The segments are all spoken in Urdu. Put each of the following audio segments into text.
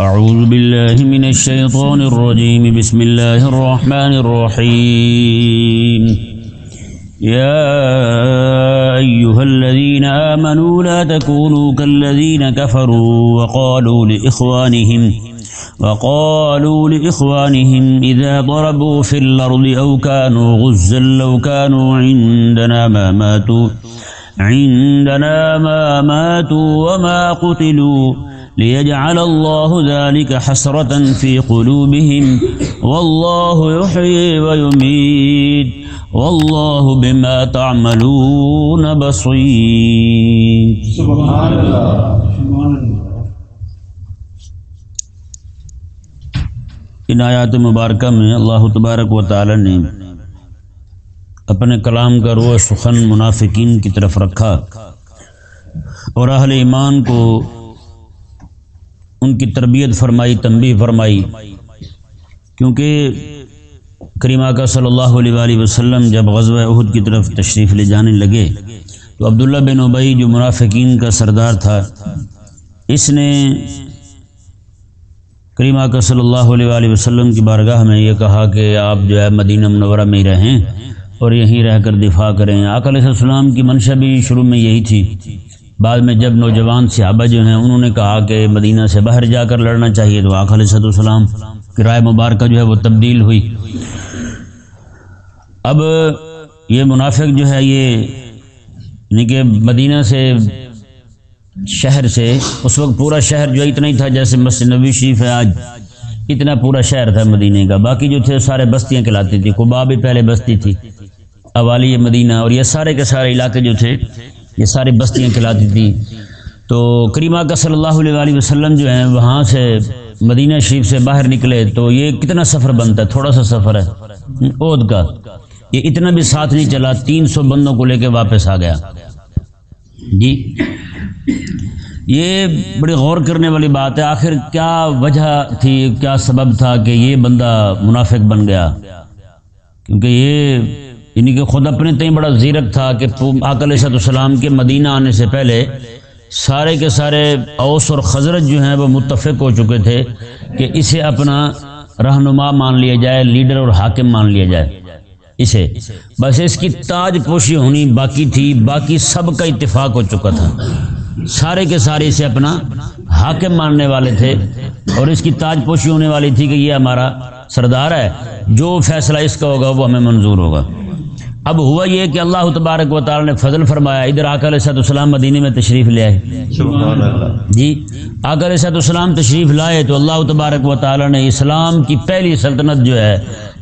اعوذ باللہ من الشیطان الرجیم بسم اللہ الرحمن الرحیم یا ایہا الذین آمنوا لا تکونوا کالذین کفروا وقالوا لإخوانهم إذا ضربوا في الأرض أو كانوا غزا لو كانوا عندنا ما ماتوا وما قتلوا ليجعل الله ذلك حسرة في قلوبهم والله يحيي ويميت والله بما تعملون بصير. سبحان الله. ان آیات مبارکہ میں اللہ تبارک و تعالی نے اپنے کلام کا روح سخن منافقین کی طرف رکھا اور اہل ایمان کو ان کی تربیت فرمائی، تنبیہ فرمائی، کیونکہ کریم آقا صلی اللہ علیہ وآلہ وسلم جب غزوہ احد کی طرف تشریف لے جانے لگے تو عبداللہ بن ابی جو منافقین کا سردار تھا، اس نے کریم آقا صلی اللہ علیہ وآلہ وسلم کی بارگاہ میں یہ کہا کہ آپ جو ہے مدینہ منورہ میں ہی رہیں اور یہیں رہ کر دفاع کریں. آقا علیہ السلام کی منشا بھی شروع میں یہی تھی. بعد میں جب نوجوان صحابہ جو ہیں انہوں نے کہا کہ مدینہ سے باہر جا کر لڑنا چاہیے تو آقا علیہ السلام کی رائے مبارکہ جو ہے وہ تبدیل ہوئی. اب یہ منافق جو ہے یہ یعنی کہ مدینہ سے شہر سے اس وقت پورا شہر جو اتنا ہی تھا جیسے مسجد نبوی شریف ہے آج، اتنا پورا شہر تھا مدینہ کا. باقی جو تھے سارے بستیاں کہلاتی تھی. قباء بھی پہلے بستی تھی، اوالی مدینہ، اور یہ سارے کے سارے علاقے جو تھے یہ ساری بستیاں کہلاتی تھی. تو کریم آقا صلی اللہ علیہ وآلہ وسلم جو ہیں وہاں سے مدینہ شریف سے باہر نکلے تو یہ کتنا سفر بنتا ہے، تھوڑا سا سفر ہے احد کا، یہ اتنا بھی ساتھ نہیں چلا، 300 بندوں کو لے کے واپس آ گیا. جی یہ بڑی غور کرنے والی بات ہے. آخر کیا وجہ تھی، کیا سبب تھا کہ یہ بندہ منافق بن گیا؟ کیونکہ یہ یعنی کہ خود اپنے تئیں بڑا زیرک تھا کہ آقا علیہ السلام کے مدینہ آنے سے پہلے سارے کے سارے اوس اور خزرج جو ہیں وہ متفق ہو چکے تھے کہ اسے اپنا رہنما مان لیا جائے، لیڈر اور حاکم مان لیا جائے اسے. بس اس کی تاج پوشی ہونی باقی تھی، باقی سب کا اتفاق ہو چکا تھا. سارے کے سارے اسے اپنا حاکم ماننے والے تھے اور اس کی تاج پوشی ہونے والی تھی کہ یہ ہمارا سردار ہے، جو فیصلہ اس کا ہوگا وہ ہمیں منظور ہوگا. اب ہوا یہ کہ اللہ تبارک و تعالی نے فضل فرمایا، ادھر آقا علیہ السلام مدینے میں تشریف لے آئے. سبحان اللہ. جی آقا علیہ السلام تشریف لائے تو اللہ تبارک و تعالی نے اسلام کی پہلی سلطنت جو ہے،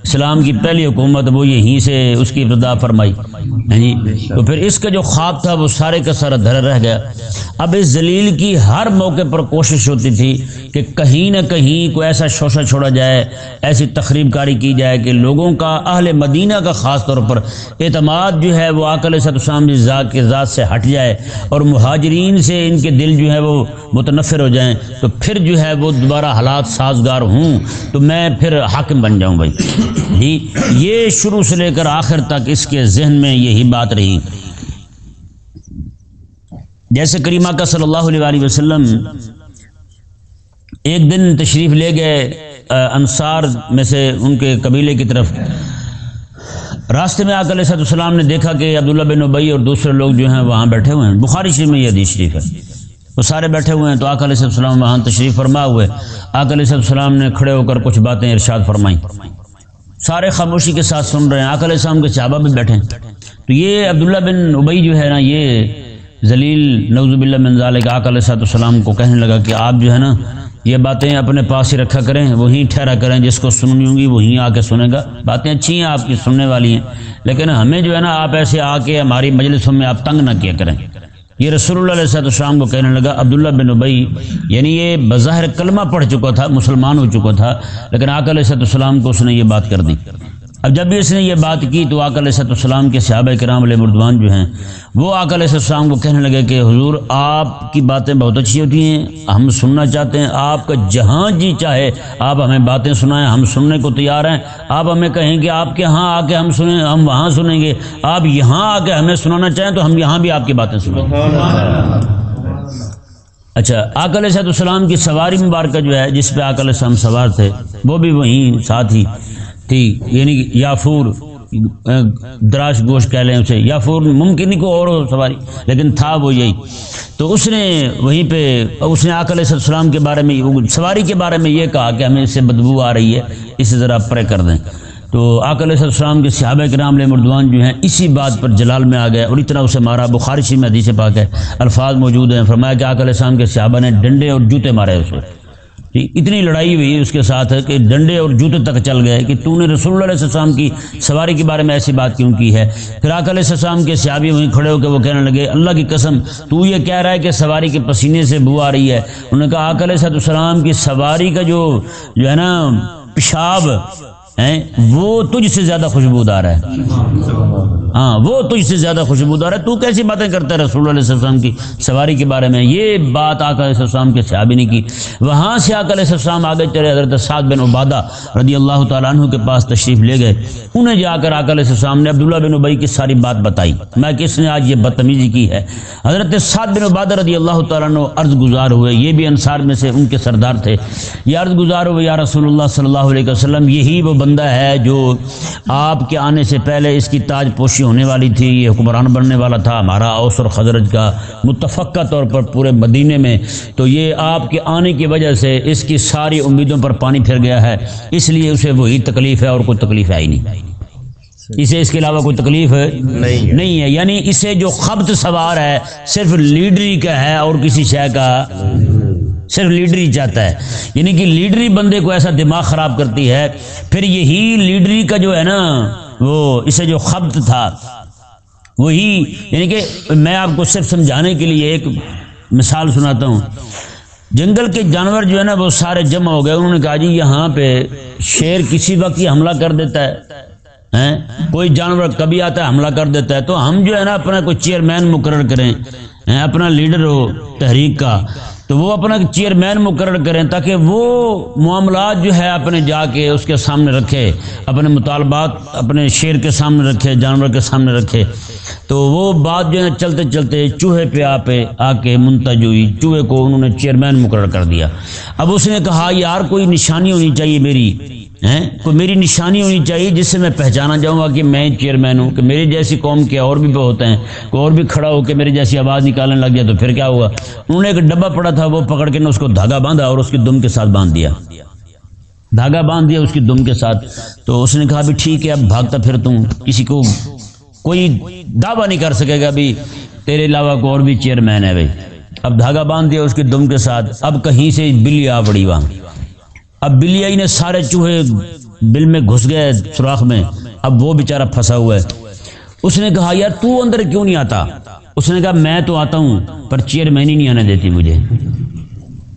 اسلام کی پہلی حکومت، وہ یہیں سے اس کی ابتدا فرمائی. جی تو پھر اس کا جو خواب تھا وہ سارے کا سارا دھرا رہ گیا. اب اس ذلیل کی ہر موقع پر کوشش ہوتی تھی کہ کہیں نہ کہیں کوئی ایسا شوشہ چھوڑا جائے، ایسی تخریب کاری کی جائے کہ لوگوں کا، اہل مدینہ کا خاص طور پر اعتماد جو ہے وہ آقا علیہ السلام کی ذات سے ہٹ جائے اور مہاجرین سے ان کے دل جو ہے وہ متنفر ہو جائیں، تو پھر جو ہے وہ دوبارہ حالات سازگار ہوں تو میں پھر حاکم بن جاؤں. بھائی جی یہ شروع سے لے کر آخر تک اس کے ذہن میں یہی بات رہی. جیسے کریم آقا صلی اللہ علیہ وآلہ وسلم ایک دن تشریف لے گئے انصار میں سے ان کے قبیلے کی طرف. راستے میں آقا علیہ السلام نے دیکھا کہ عبداللہ بن ابی اور دوسرے لوگ جو ہیں وہاں بیٹھے ہوئے ہیں. بخاری شریف میں یہ حدیث شریف ہے، وہ سارے بیٹھے ہوئے ہیں. تو آقا علیہ السلام وہاں تشریف فرما ہوئے. آقا علیہ السلام نے کھڑے ہو کر کچھ باتیں ارشاد فرمائیں. سارے خاموشی کے ساتھ سن رہے ہیں. آقا علیہ السلام کے صحابہ بھی بیٹھے ہیں. تو یہ عبداللہ بن ابی جو ہے نا، یہ ذلیل نعوذ باللہ من ذالک آقا علیہ السلام کو کہنے لگا کہ آپ جو ہے نا یہ باتیں اپنے پاس ہی رکھا کریں، وہیں ٹھہرا کریں، جس کو سننی ہوں گی وہیں آ کے سنے گا. باتیں اچھی ہیں، آپ کی سننے والی ہیں، لیکن ہمیں جو ہے نا آپ ایسے آ کے ہماری مجلسوں میں آپ تنگ نہ کیا کریں. یہ رسول اللہ علیہ السلام کو کہنے لگا. عبداللہ بن ابی یعنی یہ بظاہر کلمہ پڑھ چکا تھا، مسلمان ہو چکا تھا، لیکن آقا علیہ السلام کو اس نے یہ بات کر دی. اب جب بھی اس نے یہ بات کی تو آقا علیہ السلام کے صحابہ کرام علیہ مردوان جو ہیں وہ آقا علیہ السلام کو کہنے لگے کہ حضور آپ کی باتیں بہت اچھی ہوتی ہیں، ہم سننا چاہتے ہیں، آپ کا جہاں جی چاہے آپ ہمیں باتیں سنائیں، ہم سننے کو تیار ہیں. آپ ہمیں کہیں کہ آپ کے ہاں آ کے ہم سنیں، ہم وہاں سنیں گے. آپ یہاں آ کے ہمیں سنانا چاہیں تو ہم یہاں بھی آپ کی باتیں سنیں. اچھا، آقا علیہ السلام کی سواری مبارکہ جو ہے جس پہ آقا علیہ السلام سوار تھے وہ بھی وہیں ساتھ ہی تھی، یعنی کہ یافور دراش گوشت کہہ لیں اسے، یافور ممکن نہیں کوئی اور ہو سواری، لیکن تھا وہ یہی. تو اس نے وہیں پہ اس نے آقا علیہ السلام کے بارے میں سواری کے بارے میں یہ کہا کہ ہمیں اس سے بدبو آ رہی ہے، اسے ذرا پرے کر دیں. تو آقا علیہ السلام کے صحابہ کرام علیہ مردوان جو ہیں اسی بات پر جلال میں آ گئے اور اتنا اسے مارا. بخاری شریف میں حدیث پاک ہے، الفاظ موجود ہیں، فرمایا کہ آقا علیہ السلام کے صحابہ نے ڈنڈے اور جوتے مارے اسے. اتنی لڑائی ہوئی اس کے ساتھ کہ ڈنڈے اور جوتے تک چل گئے کہ تو نے رسول اللہ علیہ السلام کی سواری کے بارے میں ایسی بات کیوں کی ہے. پھر آقا علیہ السلام کے صحابی وہیں کھڑے ہو کے وہ کہنے لگے اللہ کی قسم تو یہ کہہ رہا ہے کہ سواری کے پسینے سے بو آ رہی ہے. انہوں نے کہا آقا علیہ السلام کی سواری کا جو ہے نا پیشاب وہ تجھ سے زیادہ خوشبودار ہے. ہاں وہ تجھ سے زیادہ خوشبودار ہے. تو کیسی باتیں کرتا ہے رسول اللہ علیہ السلام کی سواری کے بارے میں. یہ بات آقا علیہ السلام کے صحابی نے کی. وہاں سے آقا علیہ السلام آگے چلے حضرت سعد بن عبادہ رضی اللہ تعالیٰ عنہ کے پاس تشریف لے گئے. انہیں جا کر آقا علیہ السلام نے عبداللہ بن ابی کی ساری بات بتائی، میں کس نے آج یہ بدتمیزی کی ہے. حضرت سعد بن عبادہ رضی اللہ تعالیٰ عنہ عرض گزار ہوئے، یہ بھی انصار میں سے ان کے سردار تھے. یہ عرض گزار ہوئے یا رسول اللہ صلی اللہ علیہ وسلم یہی وہ بندہ ہے جو آپ کے آنے سے پہلے اس کی تاج پوشی ہونے والی تھی، یہ حکمران بننے والا تھا ہمارا اوس اور خزرج کا متفقہ طور پر پورے مدینے میں. تو یہ آپ کے آنے کی وجہ سے اس کی ساری امیدوں پر پانی پھر گیا ہے، اس لیے اسے وہی تکلیف ہے اور کوئی تکلیف ہے ہی نہیں. اسے اس کے علاوہ کوئی تکلیف نہیں ہے. یعنی اسے جو خبط سوار ہے صرف لیڈری کا ہے اور کسی شے کا صرف لیڈری چاہتا ہے. یعنی کہ لیڈری بندے کو ایسا دماغ خراب کرتی ہے. پھر یہی لیڈری کا جو ہے نا وہ اسے جو خبط تھا وہی، یعنی کہ میں آپ کو صرف سمجھانے کے لیے ایک مثال سناتا ہوں. جنگل کے جانور جو ہے نا وہ سارے جمع ہو گئے. انہوں نے کہا جی یہاں پہ شیر کسی وقت ہی حملہ کر دیتا ہے، کوئی جانور کبھی آتا ہے حملہ کر دیتا ہے، تو ہم جو ہے نا اپنا کوئی چیئرمین مقرر کریں، اپنا لیڈر ہو تحریک کا تو وہ اپنا چیئرمین مقرر کریں تاکہ وہ معاملات جو ہے اپنے جا کے اس کے سامنے رکھے، اپنے مطالبات اپنے شیر کے سامنے رکھے، جانور کے سامنے رکھے. تو وہ بات جو ہے چلتے چلتے چوہے پہ آ کے منتج ہوئی. چوہے کو انہوں نے چیئرمین مقرر کر دیا. اب اس نے کہا یار کوئی نشانی ہونی چاہیے کوئی میری نشانی ہونی چاہیے جس سے میں پہچانا جاؤں گا کہ میں چیئرمین ہوں، کہ میری جیسی قوم کے اور بھی ہوتے ہیں، کوئی اور بھی کھڑا ہو کے میری جیسی آواز نکالنے لگ گیا تو پھر کیا ہوا. انہوں نے ایک ڈبہ پڑا تھا وہ پکڑ کے اس کو دھاگا باندھا اور اس کی دم کے ساتھ باندھ دیا، دھاگا باندھ دیا اس کی دم کے ساتھ. تو اس نے کہا بھی ٹھیک ہے اب بھاگتا پھر تم کسی کو کوئی دعویٰ نہیں کر سکے گا بھی تیرے علاوہ کوئی اور بھی چیئرمین ہے. بھائی اب دھاگا باندھ دیا اس کی دم کے ساتھ. اب کہیں سے بلی آ پڑی وہاں. اب بلی آئی نے سارے چوہے بل میں گھس گئے سوراخ میں. اب وہ بیچارہ پھنسا ہوا ہے. اس نے کہا یار تو اندر کیوں نہیں آتا. اس نے کہا میں تو آتا ہوں پر چیئرمینی نہیں آنے دیتی مجھے.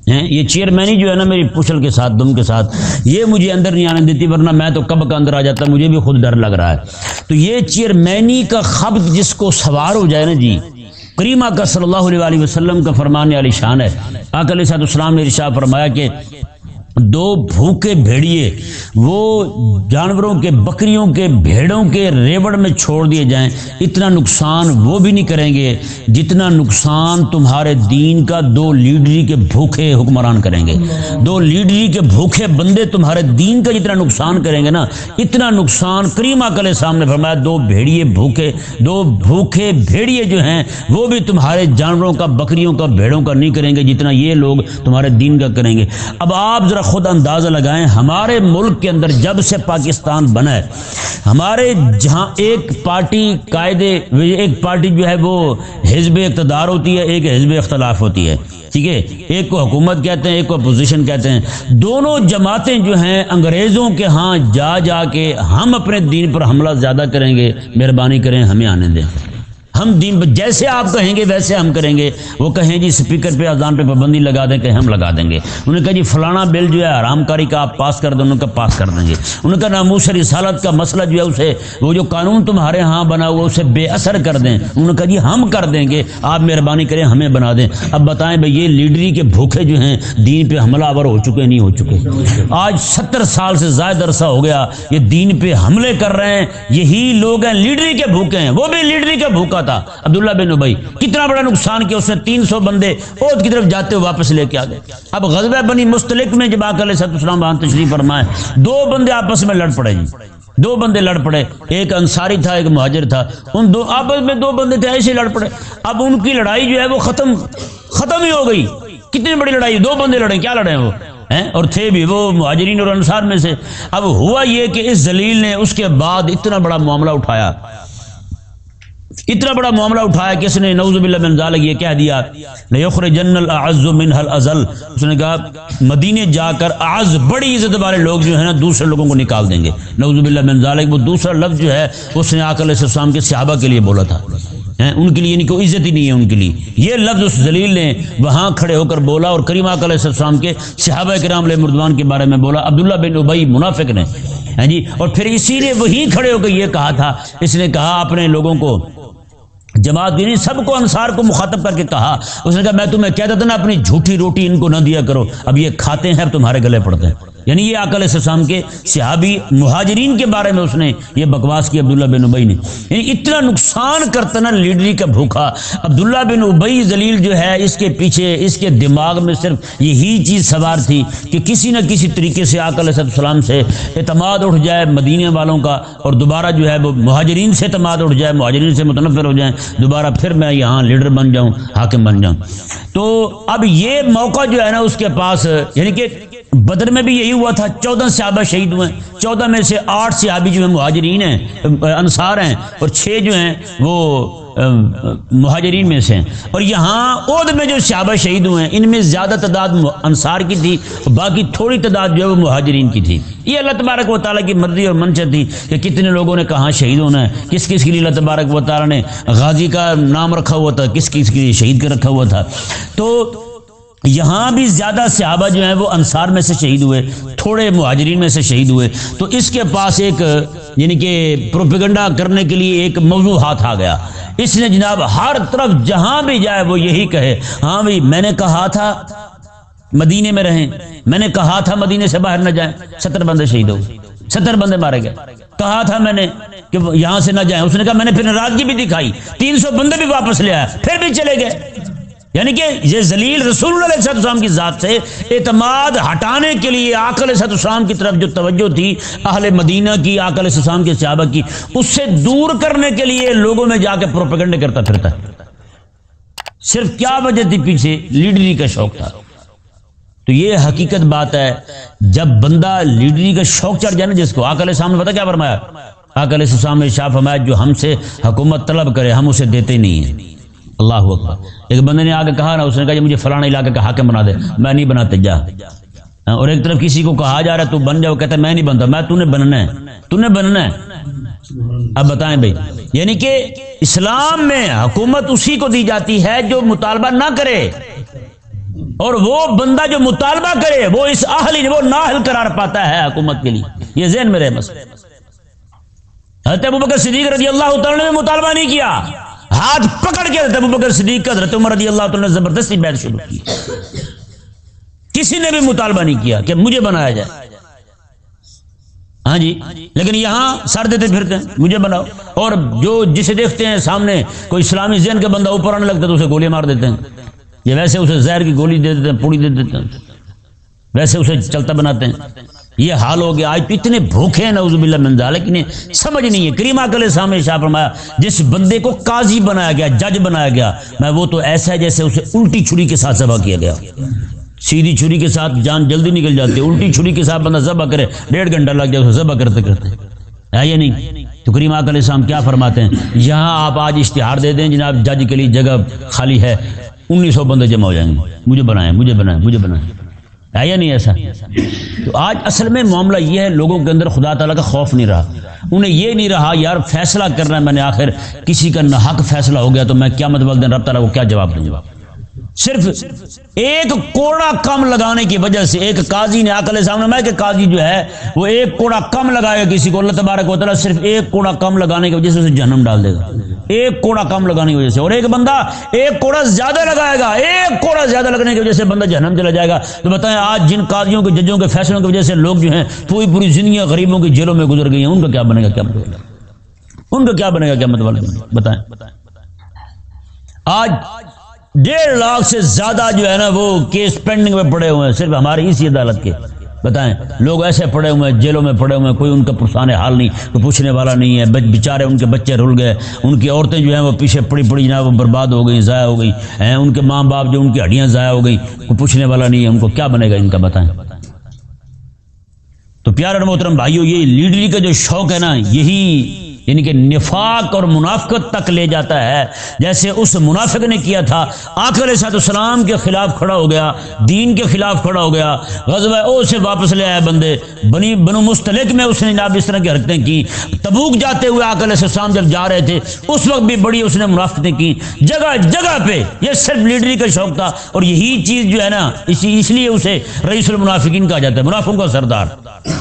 یہ چیئرمینی جو ہے نا میری پوچھل کے ساتھ دم کے ساتھ یہ مجھے اندر نہیں آنے دیتی، ورنہ میں تو کب کا اندر آ جاتا، مجھے بھی خود ڈر لگ رہا ہے. تو یہ چیئرمینی کا خبط جس کو سوار ہو جائے نا جی، کریم آقا صلی اللہ علیہ وسلم کا فرمان عالی شان ہے. آقا علیہ السلام نے ارشاد فرمایا کہ دو بھوکے بھیڑیے وہ جانوروں کے بکریوں کے بھیڑوں کے ریوڑ میں چھوڑ دیے جائیں، اتنا نقصان وہ بھی نہیں کریں گے جتنا نقصان تمہارے دین کا دو لیڈری کے بھوکے حکمران کریں گے. دو لیڈری کے بھوکے بندے تمہارے دین کا جتنا نقصان کریں گے نا اتنا نقصان کریم آقا علیہ السلام نے فرمایا دو بھوکے بھیڑیے جو ہیں وہ بھی تمہارے جانوروں کا بکریوں کا بھیڑوں کا نہیں کریں گے جتنا یہ لوگ تمہارے دین کا کریں گے. اب آپ ذرا خود اندازہ لگائیں ہمارے ملک کے اندر جب سے پاکستان بنا ہے، ہمارے جہاں ایک پارٹی جو ہے وہ حزب اقتدار ہوتی ہے، ایک حزب اختلاف ہوتی ہے، ٹھیک ہے، ایک کو حکومت کہتے ہیں ایک کو اپوزیشن کہتے ہیں. دونوں جماعتیں جو ہیں انگریزوں کے ہاں جا کے ہم اپنے دین پر حملہ زیادہ کریں گے، مہربانی کریں ہمیں آنے دیں، ہم دین پر جیسے آپ کہیں گے ویسے ہم کریں گے. وہ کہیں جی سپیکر پہ اذان پہ پابندی لگا دیں کہ ہم لگا دیں گے. انہوں نے کہا جی فلانا بل جو ہے حرام کاری کا آپ پاس کر دیں، انہوں نے کہا پاس کر دیں گے. انہوں نے کہا ناموس رسالت کا مسئلہ جو ہے اسے وہ جو قانون تمہارے ہاں بنا ہوا اسے بے اثر کر دیں. انہوں نے کہا جی ہم کر دیں گے، آپ مہربانی کریں ہمیں بنا دیں. اب بتائیں بھائی یہ لیڈری کے بھوکے جو ہیں دین پہ حملہ آور ہو چکے نہیں ہو چکے؟ آج 70 سال سے زائد عرصہ ہو گیا یہ دین پہ حملے کر رہے ہیں. یہی لوگ ہیں لیڈری کے بھوکے ہیں. وہ بھی لیڈری کا بھوکا تھا عبداللہ بن ابی، کتنا بڑا نقصان کیا اس نے، 300 بندے عہد کی طرف جاتے ہوئے واپس لے کے آ گئے۔ اب غزوہ بنی مستلق میں جب آقا علیہ السلام وہاں تشریف فرمائے، 2 بندے آپس میں لڑ پڑے جی، 2 بندے لڑ پڑے، ایک انصاری تھا ایک مہاجر تھا، ان دو آپس میں 2 بندے تھے ایسے لڑ پڑے۔ اب ان کی لڑائی جو ہے وہ ختم ہی ہو گئی۔ کتنی بڑی لڑائی، 2 بندے لڑے، کیا لڑے وہ اور تھے بھی وہ مہاجرین اور انصار میں سے۔ اب ہوا یہ کہ اس ذلیل نے اس کے بعد اتنا بڑا معاملہ اٹھایا کہ اس نے نعوذ باللہ من ذالک یہ کہہ دیا لَيُخْرِجَنَّ الْأَعَزُّ مِنْهَا الْأَذَلَّ، اس نے کہا مدینے جا کر اعز بڑی عزت والے لوگ جو ہیں نا دوسرے لوگوں کو نکال دیں گے، نعوذ باللہ من ذالک۔ وہ دوسرا لفظ جو ہے اس نے آقا علیہ السلام کے صحابہ کے لیے بولا تھا، ان کے لیے یعنی کوئی عزت ہی نہیں ہے ان کے لیے، یہ لفظ اس ذلیل نے وہاں کھڑے ہو کر بولا اور کریم آقا علیہ السلام کے صحابہ کرام علیہ رضوان کے بارے میں بولا، عبداللہ بن ابی منافق نے جی۔ اور پھر اسی نے وہیں کھڑے ہو کر یہ کہا تھا، اس نے کہا اپنے لوگوں کو جماعت دینی سب کو انصار کو مخاطب کر کے کہا، اس نے کہا میں تمہیں کہتا تھا نا اپنی جھوٹی روٹی ان کو نہ دیا کرو، اب یہ کھاتے ہیں اب تمہارے گلے پڑتے ہیں۔ یعنی یہ آقا علیہ السلام کے صحابی مہاجرین کے بارے میں اس نے یہ بکواس کی عبداللہ بن ابی نے، یعنی اتنا نقصان کرتا نا لیڈری کا بھوکا۔ عبداللہ بن ابی ذلیل جو ہے اس کے پیچھے اس کے دماغ میں صرف یہی چیز سوار تھی کہ کسی نہ کسی طریقے سے آقا علیہ السلام سے اعتماد اٹھ جائے مدینے والوں کا، اور دوبارہ جو ہے وہ مہاجرین سے اعتماد اٹھ جائے، مہاجرین سے متنفر ہو جائیں، دوبارہ پھر میں یہاں لیڈر بن جاؤں، حاکم بن جاؤں۔ تو اب یہ موقع جو ہے نا اس کے پاس، یعنی کہ بدر میں بھی یہی ہوا تھا، 14 صحابہ شہید ہوئے، 14 میں سے 8 صحابی جو ہیں مہاجرین ہیں انصار ہیں، اور 6 جو ہیں وہ مہاجرین میں سے ہیں۔ اور یہاں احد میں جو صحابہ شہید ہوئے ہیں ان میں زیادہ تعداد انصار کی تھی، باقی تھوڑی تعداد جو ہے وہ مہاجرین کی تھی۔ یہ اللہ تبارک و تعالیٰ کی مرضی اور منشا تھی کہ کتنے لوگوں نے کہاں شہید ہونا ہے، کس کس کے لیے اللہ تبارک و تعالیٰ نے غازی کا نام رکھا ہوا تھا، کس کس کے لیے شہید کا رکھا ہوا تھا۔ تو یہاں بھی زیادہ صحابہ جو ہیں وہ انصار میں سے شہید ہوئے، تھوڑے مہاجرین میں سے شہید ہوئے۔ تو اس کے پاس ایک یعنی کہ پروپیگنڈا کرنے کے لیے ایک موضوع ہاتھ آ گیا، اس نے جناب ہر طرف جہاں بھی جائے وہ یہی کہے، ہاں بھائی میں نے کہا تھا مدینے میں رہیں، میں نے کہا تھا مدینے سے باہر نہ جائیں، 70 بندے شہید ہو گئے، 70 بندے مارے گئے، کہا تھا میں نے کہ یہاں سے نہ جائیں، اس نے کہا میں نے پھر ناراضگی بھی دکھائی، 300 بندے بھی واپس لے آیا، پھر بھی چلے گئے۔ یعنی کہ یہ ذلیل رسول اللہ علیہ السلام کی ذات سے اعتماد ہٹانے کے لیے آقا علیہ السلام کی طرف جو توجہ تھی اہل مدینہ کی، آقا علیہ السلام کے صحابہ کی، اس سے دور کرنے کے لیے لوگوں میں جا کے پروپیگنڈے کرتا پھرتا ہے۔ صرف کیا وجہ تھی پیچھے؟ لیڈری کا شوق تھا۔ تو یہ حقیقت بات ہے، جب بندہ لیڈری کا شوق چڑھ جائے نا جس کو، آقا علیہ السلام نے پتہ کیا فرمایا؟ آقا علیہ السلام نے ارشاد فرمایا جو ہم سے حکومت طلب کرے ہم اسے دیتے نہیں ہیں۔ اللہ اکبر۔ ایک بندے نے آگے کہا نا، اس نے کہا مجھے فلانا علاقے کا حاکم بنا دے، میں نہیں بناتے جا۔ اور ایک طرف کسی کو کہا جا رہا ہے تو بن جاؤ، کہتا ہے میں نہیں بنتا، میں تو نے بننا ہے، تو نے بننا ہے۔ اب بتائیں بھائی، یعنی کہ اسلام میں حکومت اسی کو دی جاتی ہے جو مطالبہ نہ کرے، اور وہ بندہ جو مطالبہ کرے وہ اس اہل وہ نااہل قرار پاتا ہے حکومت کے لیے۔ یہ ذہن میں رہے بس۔ حضرت ابوبکر صدیق رضی اللہ تعالیٰ نے مطالبہ نہیں کیا، ہاتھ پکڑ کے حضرت ابوبکر صدیق کا حضرت عمر رضی اللہ تعالیٰ نے زبردستی بیعت شروع کی۔ کسی نے بھی مطالبہ نہیں کیا کہ مجھے بنایا جائے، ہاں جی، لیکن یہاں سر دیتے پھرتے ہیں مجھے بناؤ، اور جو جسے دیکھتے ہیں سامنے کوئی اسلامی ذہن کا بندہ اوپر آنے لگتا ہے تو اسے گولی مار دیتے ہیں، یہ ویسے اسے زہر کی گولی دے دیتے ہیں، پوڑی دے دیتے ہیں، ویسے اسے چلتا بناتے ہیں۔ یہ حال ہو گیا، آج تو اتنے بھوکے ہیں نعوذ باللہ من ذالک، انہیں سمجھ نہیں ہے۔ کریم آقا علیہ السلام نے ارشاد فرمایا جس بندے کو قاضی بنایا گیا، جج بنایا گیا، میں وہ تو ایسا ہے جیسے اسے الٹی چھری کے ساتھ ذبح کیا گیا۔ سیدھی چھری کے ساتھ جان جلدی نکل جاتی ہے، الٹی چھری کے ساتھ بندہ ذبح کرے 1.5 گھنٹہ لگ جائے اسے ذبح کرتے کرتے، ہے یا نہیں؟ تو کریم آقا علیہ السلام کیا فرماتے ہیں، یہاں آپ آج اشتہار دے دیں جناب جج کے لیے جگہ خالی ہے، 1900 بندے جمع ہو جائیں گے، مجھے بنائیں مجھے بنائیں مجھے بنائیں، ہے یا نہیں ایسا؟ تو آج اصل میں معاملہ یہ ہے، لوگوں کے اندر خدا تعالیٰ کا خوف نہیں رہا، انہیں یہ نہیں رہا یار فیصلہ کرنا ہے میں نے، آخر کسی کا ناحق فیصلہ ہو گیا تو میں قیامت والے دن رب تعالیٰ کو کیا جواب دوں گا۔ صرف ایک کوڑا کم لگانے کی وجہ سے ایک قاضی نے، آقا علیہ السلام نے کہ قاضی جو ہے وہ ایک کوڑا کم لگائے گا کسی کو، اللہ تبارک و تعالیٰ صرف ایک کوڑا کم لگانے کی وجہ سے اسے جہنم ڈال دے گا، ایک کوڑا کم لگانے کی وجہ سے، اور ایک بندہ ایک کوڑا زیادہ لگائے گا، ایک کوڑا زیادہ لگنے کی وجہ سے بندہ جہنم چلا جائے گا۔ تو بتائیں آج جن قاضیوں کے ججوں کے فیصلوں کی وجہ سے لوگ جو ہیں پوری پوری زندگیاں غریبوں کی جیلوں میں گزر گئی ہیں، ان کا کیا بنے گا قیامت والے دن؟ ان کا کیا بنے گا قیامت والے دن؟ بتائیں۔ آج 1.5 لاکھ سے زیادہ جو ہے نا وہ کیس پینڈنگ میں پڑے ہوئے ہیں صرف ہماری اسی عدالت کے. بتائیں لوگ ایسے پڑے ہوئے ہیں جیلوں میں پڑے ہوئے ہیں, کوئی ان کا پرسان حال نہیں, کوئی پوچھنے والا نہیں ہے. بیچارے ان کے بچے رل گئے, ان کی عورتیں جو ہیں وہ پیچھے پڑی جناب وہ برباد ہو گئی, ضائع ہو گئی ہیں, ان کے ماں باپ جو ان کی ہڈیاں ضائع ہو گئی, کوئی پوچھنے والا نہیں ہے. ان کو کیا بنے گا ان کا بتائیں. تو پیارے اور محترم بھائیو, یہ لیڈری کا جو شوق ہے نا یہی یعنی کہ نفاق اور منافقت تک لے جاتا ہے. جیسے اس منافق نے کیا تھا, آقا علیہ السلام کے خلاف کھڑا ہو گیا, دین کے خلاف کھڑا ہو گیا, غزوہ احد سے واپس لے آئے بندے, بنو مستلق میں اس نے جناب اس طرح کی حرکتیں کی. تبوک جاتے ہوئے آقا علیہ السلام جب جا رہے تھے اس وقت بھی بڑی اس نے منافقتیں کی. جگہ جگہ پہ یہ صرف لیڈری کا شوق تھا, اور یہی چیز جو ہے نا اس لیے اسے رئیس المنافقین کہا جاتا ہے, منافقوں کا سردار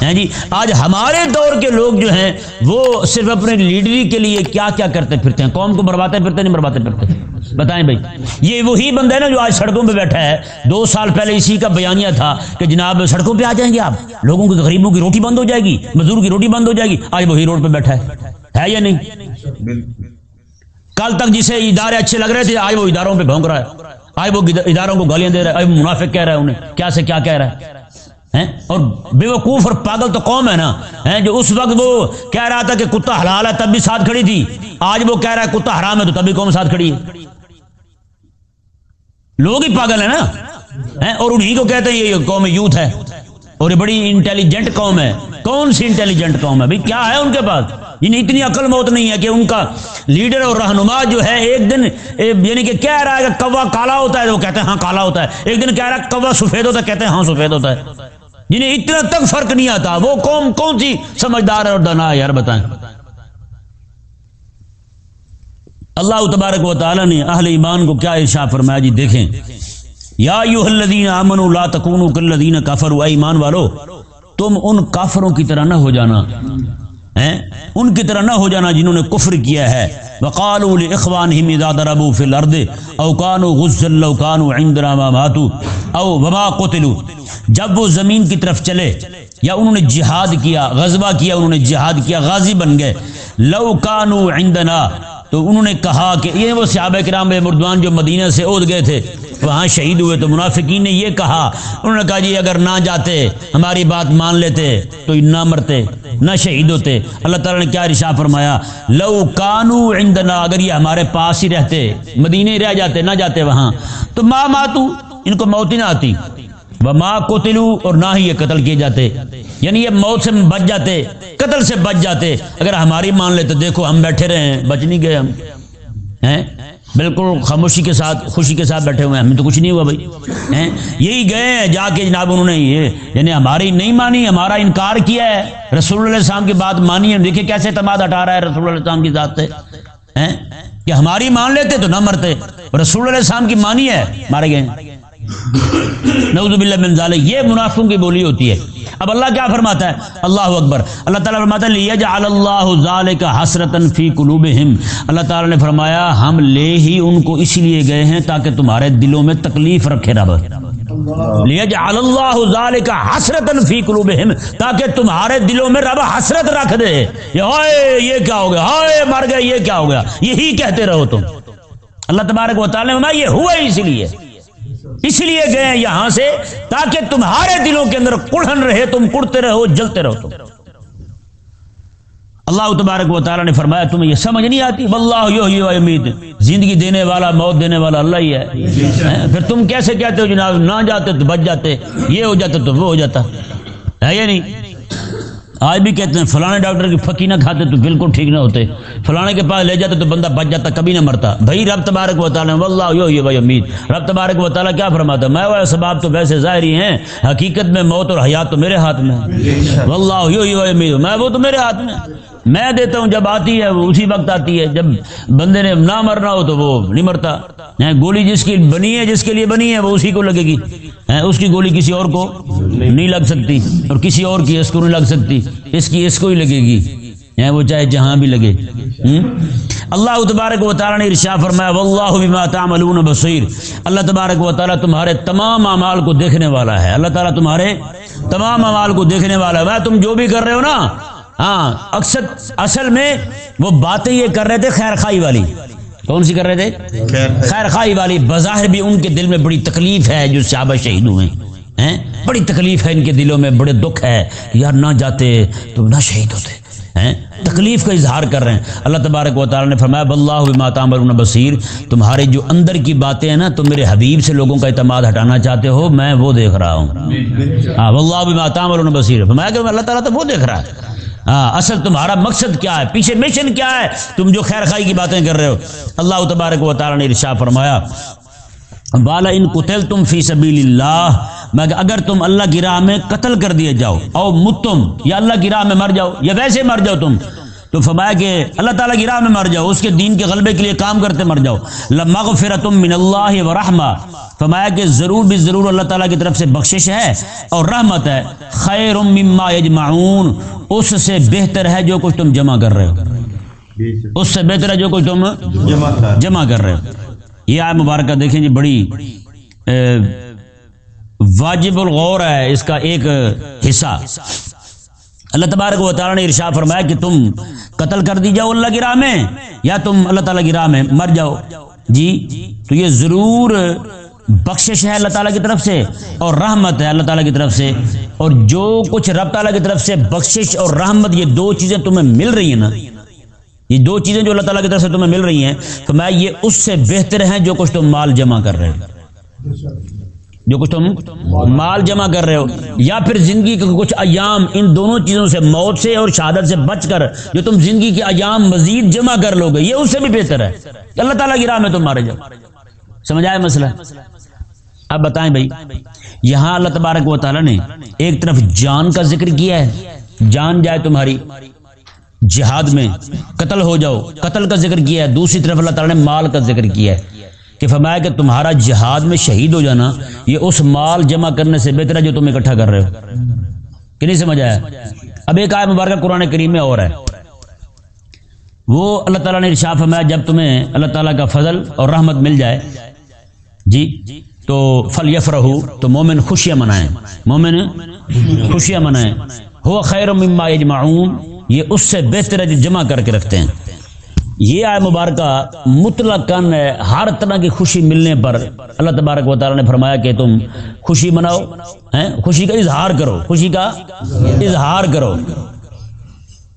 ہیں جی. آج ہمارے دور کے لوگ جو ہیں وہ صرف اپنے لیڈری کے لیے کیا کیا کرتے پھرتے ہیں, قوم کو برباتے پھرتے نہیں برباتے پھرتے. بتائیں بھائی, یہ وہی بندہ ہے نا جو آج سڑکوں پہ بیٹھا ہے. 2 سال پہلے اسی کا بیانیہ تھا کہ جناب سڑکوں پہ آ جائیں گے آپ, لوگوں کی غریبوں کی روٹی بند ہو جائے گی, مزدور کی روٹی بند ہو جائے گی. آج وہی روڈ پہ بیٹھا ہے یا نہیں؟ کل تک جسے ادارے اچھے لگ رہے تھے آج وہ اداروں پہ بھونک رہا ہے, آج وہ اداروں کو گالیاں دے رہا ہے, آج منافق کہہ رہا ہے انہیں کیا سے کیا کہہ رہا ہے. اور بے وقوف اور پاگل تو قوم ہے نا, جو اس وقت وہ کہہ رہا تھا کہ کتا حلال ہے تب بھی ساتھ کھڑی تھی, آج وہ کہہ رہا ہے کتا حرام ہے تو تب بھی قوم ساتھ کھڑی ہے. لوگ ہی پاگل ہیں نا, اور انہی کو کہتے ہیں یہ قوم یوتھ ہے اور یہ بڑی انٹیلیجنٹ قوم ہے. کون سی انٹیلیجنٹ قوم ہے بھائی, کیا ہے ان کے پاس؟ انہیں اتنی عقل موت نہیں ہے کہ ان کا لیڈر اور رہنما جو ہے ایک دن یعنی کہ کہہ رہا ہے کہ کوا کالا ہوتا ہے وہ کہتے ہیں ہاں کالا ہوتا ہے, ایک دن کہہ رہا ہے کوا سفید ہوتا ہے کہتے ہیں ہاں سفید ہوتا ہے. جنہیں اتنا تک فرق نہیں آتا وہ قوم کون سی سمجھدار ہے اور دانا ہے یار بتائیں. اللہ تبارک و تعالی نے اہل ایمان کو کیا ارشاد فرمایا جی دیکھیں, یا ایھا الذین آمنوا لا تکونوا کالذین کفروا, اے ایمان والو تم ان کافروں کی طرح نہ ہو جانا, ان کی طرح نہ ہو جانا جنہوں نے کفر کیا ہے. وقالوا لاخوانہم اذا ضربوا فی الارض او كانوا غزا لو كانوا عندنا ما ماتوا او وما قتلوا, جب وہ زمین کی طرف چلے یا انہوں نے جہاد کیا, غزوہ کیا, انہوں نے جہاد کیا, غازی بن گئے, لو كانوا عندنا تو انہوں نے کہا کہ یہ وہ صحابہ کرام مردوان جو مدینہ سے احد گئے تھے وہاں شہید ہوئے, تو منافقین نے یہ کہا, انہوں نے کہا جی اگر نہ جاتے ہماری بات مان لیتے تو نہ مرتے نہ شہید ہوتے. اللہ تعالیٰ نے کیا ارشاد فرمایا, لو کانوا عندنا, اگر یہ ہمارے پاس ہی رہتے مدینہ ہی رہ جاتے نہ جاتے وہاں تو ما ماتو, ان کو موت ہی نہ آتی, وما قتلوا, اور نہ ہی یہ قتل کیے جاتے, یعنی یہ موت سے بچ جاتے, قتل سے بچ جاتے. اگر ہماری مان لیتے دیکھو ہم بیٹھے رہے ہیں, بچ نہیں گئے ہم ہیں, بالکل خاموشی کے ساتھ خوشی کے ساتھ بیٹھے ہوئے ہیں, ہمیں تو کچھ نہیں ہوا بھائی. یہی گئے ہیں جا کے جناب انہوں نے یہ یعنی ہماری نہیں مانی, ہمارا انکار کیا ہے, رسول اللہ علیہ السلام کی بات مانی ہے. دیکھیں کیسے اعتماد ہٹا رہا ہے رسول اللہ علیہ السلام کی ذات سے, کہ ہماری مان لیتے تو نہ مرتے, رسول اللہ علیہ السلام کی مانی ہے مارے گئے. نعوذ باللہ من ذالک, یہ منافقوں کی بولی ہوتی ہے. اب اللہ کیا فرماتا ہے, اللہ اکبر, اللہ تعالیٰ فرماتا ہے لیجعل اللہ ذالک حسرۃ فی قلوبہم, اللہ تعالیٰ نے فرمایا ہم لے ہی ان کو اس لیے گئے ہیں تاکہ تمہارے دلوں میں تکلیف رکھے رب. لیجعل اللہ ذالک حسرۃ فی قلوبہم, تاکہ تمہارے دلوں میں رب حسرت رکھ دے, ہائے یہ کیا ہو گیا, ہائے مر گئے یہ کیا ہو گیا, یہی کہتے رہو تم. اللہ تبارک و تعالیٰ نے فرمایا یہ ہوا اس لیے گئے ہیں یہاں سے تاکہ تمہارے دلوں کے اندر کڑھن رہے, تم کڑتے رہو جلتے رہو تم. اللہ تبارک و تعالیٰ نے فرمایا تمہیں یہ سمجھ نہیں آتی, واللہ یحیی و یمیت, زندگی دینے والا موت دینے والا اللہ ہی ہے. پھر تم کیسے کہتے ہو جناب نہ جاتے تو بچ جاتے, یہ ہو جاتا تو وہ ہو جاتا ہے یا نہیں. آج بھی کہتے ہیں فلانے ڈاکٹر کی پھکی نہ کھاتے تو بالکل ٹھیک نہ ہوتے, فلانے کے پاس لے جاتے تو بندہ بچ جاتا کبھی نہ مرتا. بھائی رب تبارک و تعالیٰ واللہ یحیی و یمیت, رب تبارک و تعالیٰ کیا فرماتا ہے, میں وہ اسباب تو ویسے ظاہری ہیں, حقیقت میں موت اور حیات تو میرے ہاتھ میں ہے. واللہ یحیی و یمیت, میں وہ تو میرے ہاتھ میں, میں دیتا ہوں, جب آتی ہے وہ اسی وقت آتی ہے, جب بندے نے نہ مرنا ہو تو وہ نہیں مرتا. گولی جس کی بنی ہے, جس کے لیے بنی ہے وہ اسی کو لگے گی, اس کی گولی کسی اور کو نہیں لگ سکتی, اور کسی اور کی اس کو نہیں لگ سکتی, اس کی اس کو ہی لگے گی, وہ چاہے جہاں بھی لگے. اللہ تبارک و تعالیٰ نے ارشاد فرمایا واللہ بما تعملون بصیر, اللہ تبارک و تعالیٰ تمہارے تمام اعمال کو دیکھنے والا ہے. اللہ تعالیٰ تمہارے تمام اعمال کو دیکھنے والا ہے. تم جو بھی کر رہے ہو نا, اصل میں وہ باتیں یہ کر رہے تھے خیر خائی والی, کون سی کر رہے تھے؟ خیر خواہی والی. بظاہر بھی ان کے دل میں بڑی تکلیف ہے جو صحابہ شہید ہوئے ہیں, بڑی تکلیف ہے ان کے دلوں میں, بڑے دکھ ہے کہ یار نہ جاتے تو نہ شہید ہوتے ہیں, تکلیف کا اظہار کر رہے ہیں. اللہ تبارک و تعالی نے فرمایا واللہ بما تعملون بصیر, تمہارے جو اندر کی باتیں ہیں نا, تم میرے حبیب سے لوگوں کا اعتماد ہٹانا چاہتے ہو, میں وہ دیکھ رہا ہوں. ہاں واللہ بما تعملون بصیر, فرمایا کہ اللہ تعالیٰ تو وہ دیکھ رہا ہے. ہاں اصل تمہارا مقصد کیا ہے, پیچھے مشن کیا ہے, تم جو خیر خائی کی باتیں کر رہے ہو. اللہ تبارک و تعالی نے ارشاد فرمایا بالا ان قتلتم فی سبیل اللہ, مگر اگر تم اللہ کی راہ میں قتل کر دیے جاؤ, او متم, یا اللہ کی راہ میں مر جاؤ, یا ویسے مر جاؤ تم, تو فرمایا کہ اللہ تعالیٰ کی راہ میں مر جاؤ, اس کے دین کے غلبے کے لیے کام کرتے مر جاؤ. لمغفرۃ من اللہ ورحمہ, فرمایا کہ ضرور بھی ضرور اللہ تعالیٰ کی طرف سے بخشش ہے اور رحمت ہے. خیر مما یجمعون, اس سے بہتر ہے جو کچھ تم جمع کر رہے ہو, اس سے بہتر ہے جو کچھ تم جمع کر رہے ہو. یہ آیت مبارکہ دیکھیں جی, بڑی واجب الغور ہے اس کا ایک حصہ. اللہ تبارک و تعالیٰ نے ارشاد فرمایا کہ تم قتل کر دی جاؤ اللہ کی راہ میں, یا تم اللہ تعالیٰ کی راہ میں مر جاؤ جی, تو یہ ضرور بخشش ہے اللہ تعالیٰ کی طرف سے اور رحمت ہے اللہ تعالیٰ کی طرف سے. اور جو کچھ رب تعالیٰ کی طرف سے بخشش اور رحمت, یہ دو چیزیں تمہیں مل رہی ہیں نا, یہ دو چیزیں جو اللہ تعالیٰ کی طرف سے تمہیں مل رہی ہیں, تو میں یہ اس سے بہتر ہیں جو کچھ تم مال جمع کر رہے ہو, جو کچھ تم مال جمع کر رہے ہو, یا پھر زندگی کے کچھ ایام ان دونوں چیزوں سے, موت سے اور شہادت سے بچ کر جو تم زندگی کے ایام مزید جمع کر لو گے, یہ اس سے بھی بہتر ہے کہ اللہ تعالیٰ کی راہ میں تم مارے جاؤ. سمجھ آئے مسئلہ؟ اب بتائیں بھائی, یہاں اللہ تبارک و تعالیٰ نے ایک طرف جان کا ذکر کیا ہے, جان جائے تمہاری جہاد میں, قتل ہو جاؤ, قتل کا ذکر کیا ہے. دوسری طرف اللہ تعالیٰ نے مال کا ذکر کیا ہے کہ فرمایا کہ تمہارا جہاد میں شہید ہو جانا یہ اس مال جمع کرنے سے بہتر ہے جو تم اکٹھا کر رہے ہو. کہ نہیں سمجھ آیا؟ اب ایک آیت مبارکہ قرآن کریم میں اور ہے, وہ اللہ تعالیٰ نے ارشاد فرمایا جب تمہیں اللہ تعالیٰ کا فضل اور رحمت مل جائے جی, تو فلیفرحوا, تو مومن خوشیاں منائیں, مومن خوشیاں منائیں. ہو خیر مما یجمعون, یہ اس سے بہتر ہے جو جمع کر کے رکھتے ہیں. یہ آیت مبارکہ مطلقاً ہر طرح کی خوشی ملنے پر اللہ تبارک و تعالیٰ نے فرمایا کہ تم خوشی مناؤ, خوشی کا اظہار کرو, خوشی کا اظہار کرو.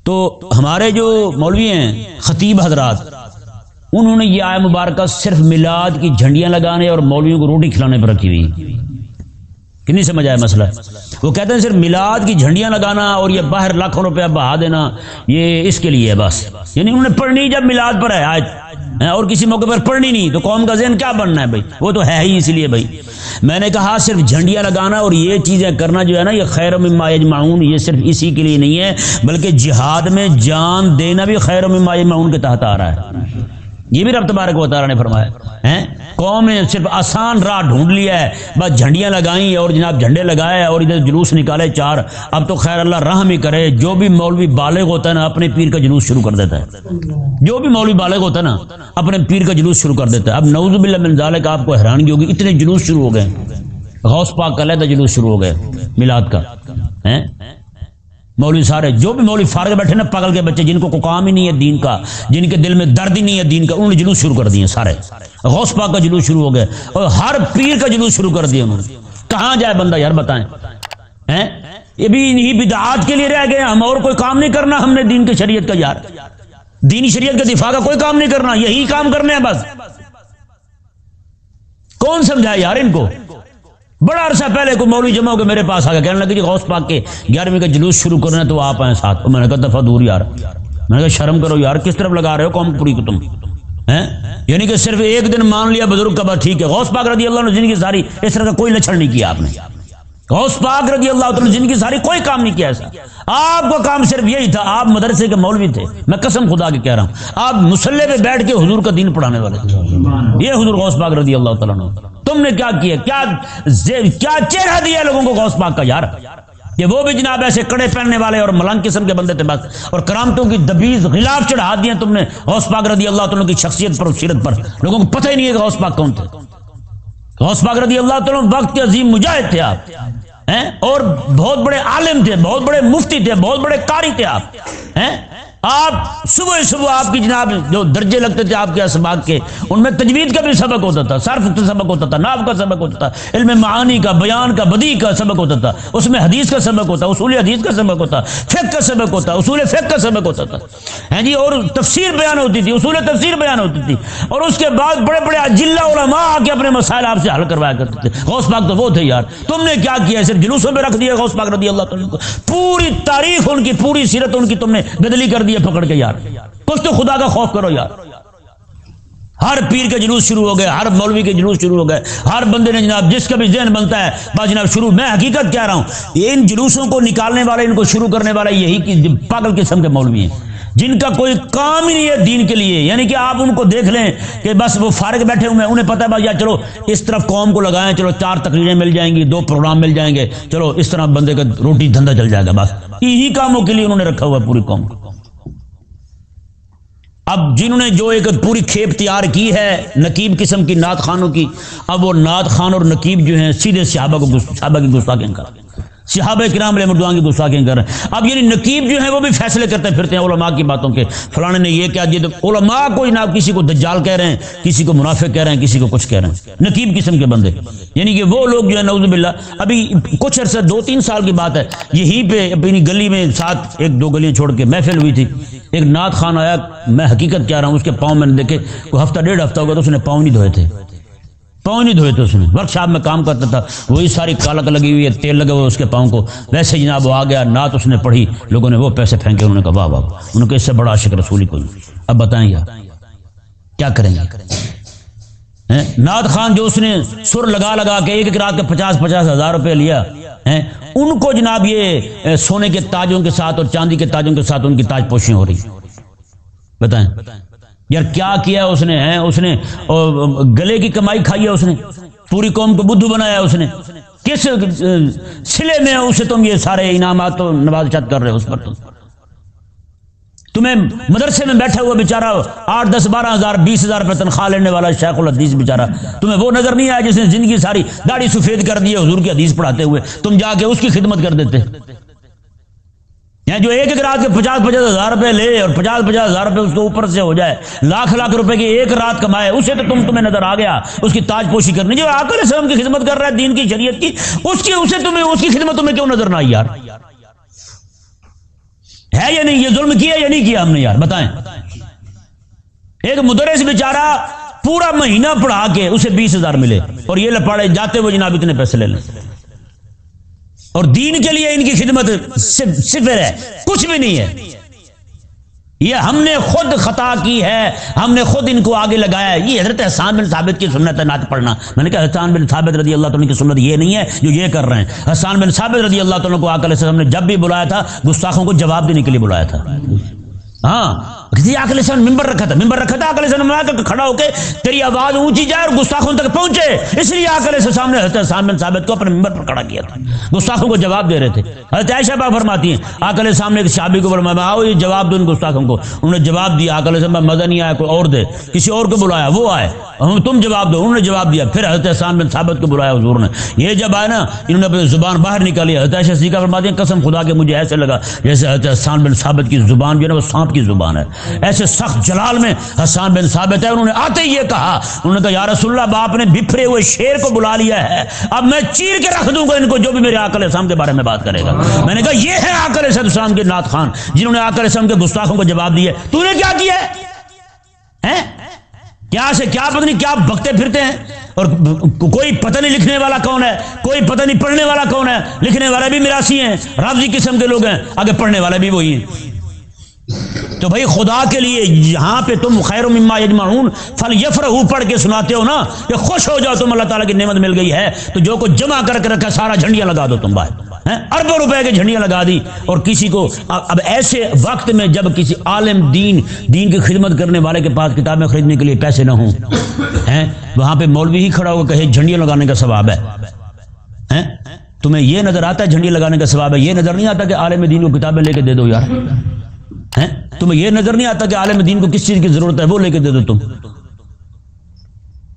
تو ہمارے جو مولوی ہیں خطیب حضرات, انہوں نے یہ آیت مبارکہ صرف میلاد کی جھنڈیاں لگانے اور مولویوں کو روٹی کھلانے پر رکھی ہوئی. کہ نہیں سمجھ آیا مسئلہ؟ وہ کہتے ہیں صرف میلاد کی جھنڈیاں لگانا اور یہ باہر لاکھوں روپیہ بہا دینا یہ اس کے لیے ہے بس, یعنی انہوں نے پڑھنی جب میلاد پر ہے آیت اور کسی موقع پر پڑھنی نہیں, تو قوم کا ذہن کیا بننا ہے بھائی, وہ تو ہے ہی. اس لیے بھائی میں نے کہا صرف جھنڈیاں لگانا اور یہ چیزیں کرنا جو ہے نا, یہ خیر مما یجمعون, یہ صرف اسی کے لیے نہیں ہے, بلکہ جہاد میں جان دینا بھی خیر مما یجمعون کے تحت آ رہا ہے. یہ بھی رب تبارک و تعالیٰ نے فرمایا ہے. قوم نے صرف آسان راہ ڈھونڈ لیا ہے, بس جھنڈیاں لگائیں اور جناب جھنڈے لگائے اور ادھر جلوس نکالے چار. اب تو خیر اللہ رحم ہی کرے, جو بھی مولوی بالغ ہوتا ہے نا اپنے پیر کا جلوس شروع کر دیتا ہے, جو بھی مولوی بالغ ہوتا ہے نا اپنے پیر کا جلوس شروع کر دیتا ہے. اب نعوذ باللہ من ذالک, آپ کو حیرانگی ہوگی, اتنے جلوس شروع ہو گئے, غوث پاک کا علیحدہ جلوس شروع ہو گئے میلاد کا. مولوی سارے جو بھی مولوی فارغ بیٹھے نا, پاگل کے بچے جن کو کوئی کام ہی نہیں ہے دین کا, جن کے دل میں درد ہی نہیں ہے دین کا, انہوں نے جلوس شروع کر دیے سارے. غوث پاک کا جلوس شروع ہو گئے اور ہر پیر کا جلوس شروع کر دیا انہوں نے. کہاں جائے بندہ یار بتائیں؟ یہ بھی انہی بدعات کے لیے رہ گئے, ہم اور کوئی کام نہیں کرنا ہم نے دین کی شریعت کا, یار دینی شریعت کا دفاع کا کوئی کام نہیں کرنا, یہی کام کرنے ہیں بس. کون سمجھائے یار ان کو؟ بڑا عرصہ پہلے کوئی مولوی جمع ہو کے میرے پاس آ گیا, کہنے لگے جی غوث پاک کے 11ویں کا جلوس شروع کرنا ہے تو آپ آئیں ساتھ. میں نے کہا دفعہ دور یار, میں نے کہا شرم کرو یار, کس طرف لگا رہے ہو قوم پوری کو تم؟ یعنی کہ صرف ایک دن مان لیا بزرگ کا بات ٹھیک ہے. غوث پاک رضی اللہ عنہ زندگی ساری اس طرح کا کوئی لچھن نہیں کیا آپ نے. غوث پاک رضی اللہ عنہ زندگی ساری کوئی کام نہیں کیا ایسا. آپ کا کام صرف یہی تھا, آپ مدرسے کے مولوی تھے, میں قسم خدا کے کہہ رہا ہوں, آپ مصلی پہ بیٹھ کے حضور کا دین پڑھانے والے تھے. یہ حضور غوث پاک رضی اللہ تعالیٰ عنہ, تم نے کیا کیا, کیا چہرہ دیا لوگوں کو غوث پاک کا یار. کہ وہ بھی جناب ایسے کڑے پہننے والے اور ملنگ قسم کے بندے تھے بس, اور کرامتوں کی دبیز غلاف چڑھا دیا تم نے غوث پاک رضی اللہ تعالیٰ کی شخصیت پر, سیرت پر. لوگوں کو پتہ ہی نہیں ہے کہ غوث پاک کون تھے. غوث پاک رضی اللہ تعالیٰ وقت کے عظیم مجاہد تھے آپ, اور بہت بڑے عالم تھے, بہت بڑے مفتی تھے, بہت بڑے قاری تھے آپ. آپ صبح صبح آپ کی جناب جو درجے لگتے تھے آپ کے اسباق کے، ان میں تجوید کا بھی سبق ہوتا تھا، صرف کا سبق ہوتا تھا، نحو کا سبق ہوتا تھا، علم معانی کا، بیان کا، بدیع کا سبق ہوتا تھا، اس میں حدیث کا سبق ہوتا، اصول حدیث کا سبق ہوتا، فقہ کا سبق ہوتا، اصول فقہ کا سبق ہوتا تھا، ہیں جی، اور تفسیر بیان ہوتی تھی، اصول تفسیر بیان ہوتی تھی، اور اس کے بعد بڑے بڑے اجلہ علماء آ کے اپنے مسائل آپ سے حل کروایا کرتے تھے۔ غوث پاک تو وہ تھے یار، تم نے کیا کیا؟ صرف جلوسوں پہ رکھ دیا غوث پاک رضی اللہ تعالیٰ کو، پوری تاریخ ان کی، پوری سیرت ان کی تم نے بدلی کر دی ہے پکڑ کے یار۔ کچھ تو خدا کا خوف کرو یار۔ ہر پیر کے جلوس شروع ہو گئے، ہر مولوی کے جلوس شروع ہو گئے، ہر بندے نے جناب جس کا بھی ذہن بنتا ہے بس جناب شروع۔ میں حقیقت کہہ رہا ہوں، ان جلوسوں کو نکالنے والے، ان کو شروع کرنے والے یہی پاگل قسم کے مولوی ہیں جن کا کوئی کام ہی نہیں ہے دین کے لیے۔ یعنی کہ آپ ان کو دیکھ لیں کہ بس وہ فارغ بیٹھے ہوئے ہیں، انہیں پتہ ہے بھائی یار چلو اس طرف قوم کو لگائیں، چلو 4 تقریریں مل جائیں گی، 2 پروگرام مل جائیں گے، چلو اس طرح بندے کا روٹی دھندا چل جائے گا، بس یہی کاموں کے لیے انہوں نے رکھا ہوا پوری قوم کو۔ اب جنہوں نے جو ایک پوری کھیپ تیار کی ہے نقیب قسم کی نعت خانوں کی، اب وہ نعت خان اور نقیب جو ہیں سیدھے صحابہ کی گستاخیاں کر رہے ہیں، صحابہ کرام علیہ مردوان کی گستاخیاں کر رہے ہیں۔ اب یعنی نقیب جو ہیں وہ بھی فیصلے کرتے پھرتے ہیں علماء کی باتوں کے، فلانے نے یہ کہہ دیا، تو علماء کو جناب کسی کو دجال کہہ رہے ہیں، کسی کو منافق کہہ رہے ہیں، کسی کو کچھ کہہ رہے ہیں، نقیب قسم کے بندے۔ یعنی کہ وہ لوگ جو ہے نعوذ باللہ، ابھی کچھ عرصہ 2-3 سال کی بات ہے، یہیں پہ اپنی گلی میں ساتھ 1-2 گلیاں چھوڑ کے محفل ہوئی تھی، ایک نعت خان آیا، میں حقیقت کہہ رہا ہوں، اس کے پاؤں میں نے دیکھے کوئی ہفتہ 1.5 ہفتہ ہوگا تو اس نے پاؤں نہیں دھوئے تھے، پاؤں نہیں دھوئے تھے اس نے، ورک شاپ میں کام کرتا تھا، وہی ساری کالک لگی ہوئی ہے، تیل لگا ہوا اس کے پاؤں کو، ویسے جناب وہ آ گیا، نعت اس نے پڑھی، لوگوں نے وہ پیسے پھینکے، انہوں نے کہا واہ واہ، انہوں نے کہا اس سے بڑا عاشق رسول ہی کوئی نہیں۔ اب بتائیں یار کیا کریں گے؟ نعت خان جو اس نے سر لگا لگا کے ایک رات کے 50-50 ہزار روپے لیا، ان کو جناب یہ سونے کے تاجوں کے ساتھ اور چاندی کے تاجوں کے ساتھ ان کی تاج پوشی ہو رہی۔ بتائیں یار کیا کیا اس نے؟ اس نے گلے کی کمائی کھائی ہے، اس نے پوری قوم کو بدھو بنایا، اس نے کس سلے میں اسے تم یہ سارے انعامات تو نوازشات کر رہے ہو؟ اس پر تمہیں مدرسے میں بیٹھا ہوا بیچارہ 8-10-12 ہزار 20 ہزار روپے تنخواہ لینے والا شیخ الحدیث بیچارہ، تمہیں وہ نظر نہیں آیا جس نے زندگی ساری داڑھی سفید کر دی ہے حضور کی حدیث پڑھاتے ہوئے، تم جا کے اس کی خدمت کر دیتے؟ جو ایک رات کے 50-50 ہزار روپے لے اور 50-50 ہزار روپے اس کے اوپر سے ہو جائے، لاکھ روپے کی ایک رات کمائے، اسے تو تمہیں نظر آ گیا اس کی تاج پوشی کرنے۔ جو آقا علیہ السلام کی خدمت کر رہا ہے دین کی شریعت کی، اس کی خدمت تمہیں کیوں نظر نہ آئی یار؟ ہے یا نہیں؟ یہ ظلم کیا یا نہیں کیا ہم نے یار؟ بتائیں۔ ایک مدرس بیچارہ پورا مہینہ پڑھا کے اسے 20 ہزار ملے، اور یہ لپاڑے جاتے ہوئے جناب اتنے پیسے لے لیں، اور دین کے لیے ان کی خدمت صفر ہے، کچھ بھی نہیں ہے۔ یہ ہم نے خود خطا کی ہے، ہم نے خود ان کو آگے لگایا ہے۔ یہ حضرت حسان بن ثابت کی سنت ہے نعت پڑھنا۔ میں نے کہا حسان بن ثابت رضی اللہ تعالیٰ کی سنت یہ نہیں ہے جو یہ کر رہے ہیں۔ حسان بن ثابت رضی اللہ تعالیٰ کو آقا علیہ السلام نے جب بھی بلایا تھا گستاخوں کو جواب دینے کے لیے بلایا تھا۔ ہاں آقا علیہ السلام ممبر رکھا تھا آقا علیہ السلام کھڑا ہو کے تیری آواز اونچی جائے اور گستاخوں تک پہنچے، اس لیے آقا علیہ السلام نے حضرت حسان بن ثابت کو اپنے ممبر پر کھڑا کیا تھا، گستاخوں کو جواب دے رہے تھے۔ حضرت عائشہ پاک فرماتی ہیں آقا علیہ السلام نے ایک صحابی کو فرمایا آؤ یہ جواب دو ان گستاخوں کو، انہوں نے جواب دیا، آقا علیہ السلام مزہ نہیں آیا کوئی اور دے، کسی اور کو بلایا وہ آئے، تم جواب دو، انہوں نے جواب دیا، پھر حضرت حسان بن ثابت کو بلایا حضور نے، یہ جب آئے نا انہوں نے اپنی زبان باہر نکالی، حضرت عائشہ صدیقہ فرماتی ہیں قسم خدا کے مجھے ایسے لگا جیسے حضرت حسان بن ثابت کی زبان جو ہے نا وہ سانپ کی زبان ہے، ایسے سخت جلال میں حسان بن ثابت ہے۔ انہوں نے آتے ہی یہ کہا، انہوں نے کہا یا رسول اللہ باپ نے بپھرے ہوئے شیر کو بلا لیا ہے، اب میں چیر کے رکھ دوں گا ان کو جو بھی میرے آقا علیہ السلام کے بارے میں بات کرے گا۔ میں نے کہا یہ ہے آقا علیہ السلام کے نعت خان جنہوں نے آقا علیہ السلام کے گستاخوں کو جواب دیا، تو نے کیا کیا ہے؟ کیا سے کیا پتہ نہیں کیا بکتے پھرتے ہیں، اور کوئی پتہ نہیں لکھنے والا کون ہے، کوئی پتہ نہیں پڑھنے والا کون ہے، لکھنے والے بھی میراثی ہیں، رافضی قسم کے لوگ ہیں، آگے پڑھنے والے بھی وہی ہیں۔ تو بھائی خدا کے لیے یہاں پہ تم خیر مما یجمعون فلیفرحوا پڑھ کے سناتے ہو نا کہ خوش ہو جاؤ تم اللہ تعالیٰ کی نعمت مل گئی ہے، تو جو کچھ جمع کر کے رکھا سارا جھنڈیاں لگا دو تم بھائی، اربوں روپے کی جھنڈیاں لگا دی، اور کسی کو اب ایسے وقت میں جب کسی عالم دین کی خدمت کرنے والے کے پاس کتابیں خریدنے کے لیے پیسے نہ ہوں، وہاں پہ مولوی ہی کھڑا ہو کہے جھنڈیاں لگانے کا ثواب ہے، تمہیں یہ نظر آتا ہے جھنڈی لگانے کا ثواب ہے؟ یہ نظر نہیں آتا کہ عالم دین کو کتابیں لے کے دے دو یار؟ تمہیں یہ نظر نہیں آتا کہ عالم دین کو کس چیز کی ضرورت ہے وہ لے کے دے دو تم؟